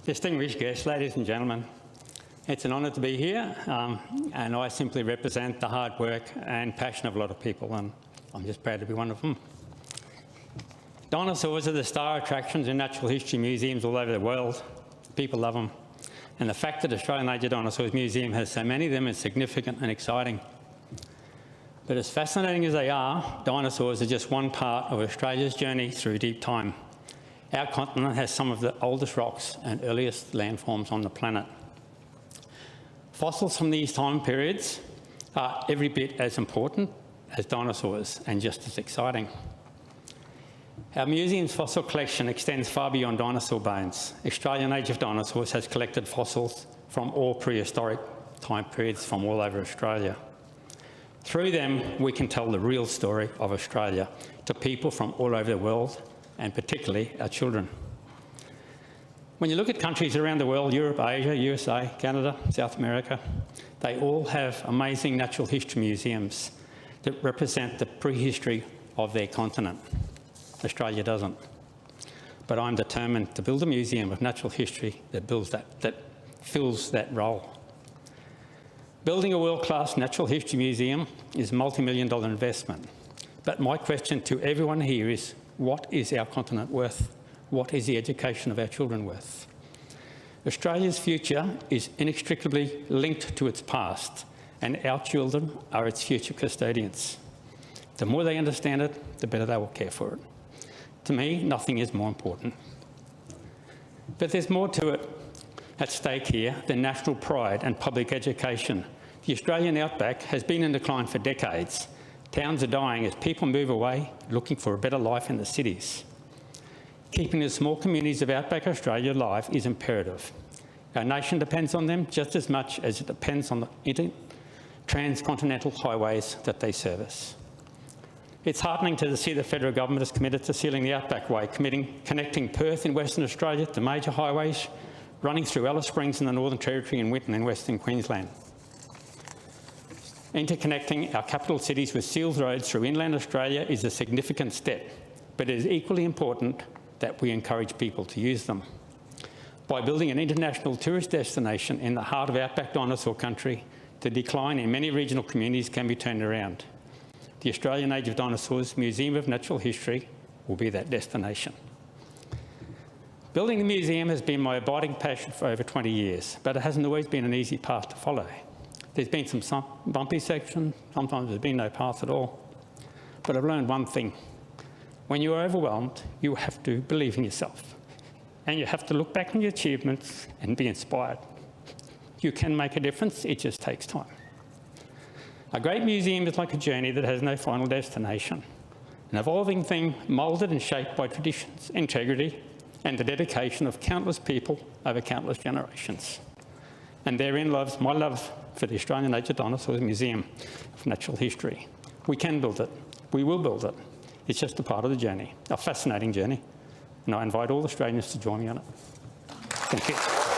Distinguished guests, ladies and gentlemen, it's an honour to be here, and I simply represent the hard work and passion of a lot of people, and I'm just proud to be one of them. Dinosaurs are the star attractions in natural history museums all over the world. People love them, and the fact that Australian Age of Dinosaurs Museum has so many of them is significant and exciting. But as fascinating as they are, dinosaurs are just one part of Australia's journey through deep time. Our continent has some of the oldest rocks and earliest landforms on the planet. Fossils from these time periods are every bit as important as dinosaurs and just as exciting. Our museum's fossil collection extends far beyond dinosaur bones. Australian Age of Dinosaurs has collected fossils from all prehistoric time periods from all over Australia. Through them, we can tell the real story of Australia to people from all over the world, and particularly our children. When you look at countries around the world, Europe, Asia, USA, Canada, South America, they all have amazing natural history museums that represent the prehistory of their continent. Australia doesn't. But I'm determined to build a museum of natural history that fills that role. Building a world-class natural history museum is a multi-million-dollar investment. But my question to everyone here is, what is our continent worth? What is the education of our children worth? Australia's future is inextricably linked to its past, and our children are its future custodians. The more they understand it, the better they will care for it. To me, nothing is more important. But there's more to it at stake here than national pride and public education. The Australian outback has been in decline for decades. Towns are dying as people move away, looking for a better life in the cities. Keeping the small communities of outback Australia alive is imperative. Our nation depends on them just as much as it depends on the transcontinental highways that they service. It's heartening to see the federal government is committed to sealing the Outback Way, connecting Perth in Western Australia to major highways running through Alice Springs in the Northern Territory and Winton in Western Queensland. Interconnecting our capital cities with sealed roads through inland Australia is a significant step, but it is equally important that we encourage people to use them. By building an international tourist destination in the heart of outback dinosaur country, the decline in many regional communities can be turned around. The Australian Age of Dinosaurs Museum of Natural History will be that destination. Building the museum has been my abiding passion for over 20 years, but it hasn't always been an easy path to follow. There's been some bumpy sections, sometimes there's been no path at all. But I've learned one thing. When you're overwhelmed, you have to believe in yourself. And you have to look back on your achievements and be inspired. You can make a difference, it just takes time. A great museum is like a journey that has no final destination. An evolving thing moulded and shaped by traditions, integrity, and the dedication of countless people over countless generations. And therein lies my love for the Australian Age of Dinosaurs Museum of Natural History. We can build it. We will build it. It's just a part of the journey, a fascinating journey. And I invite all Australians to join me on it. Thank you.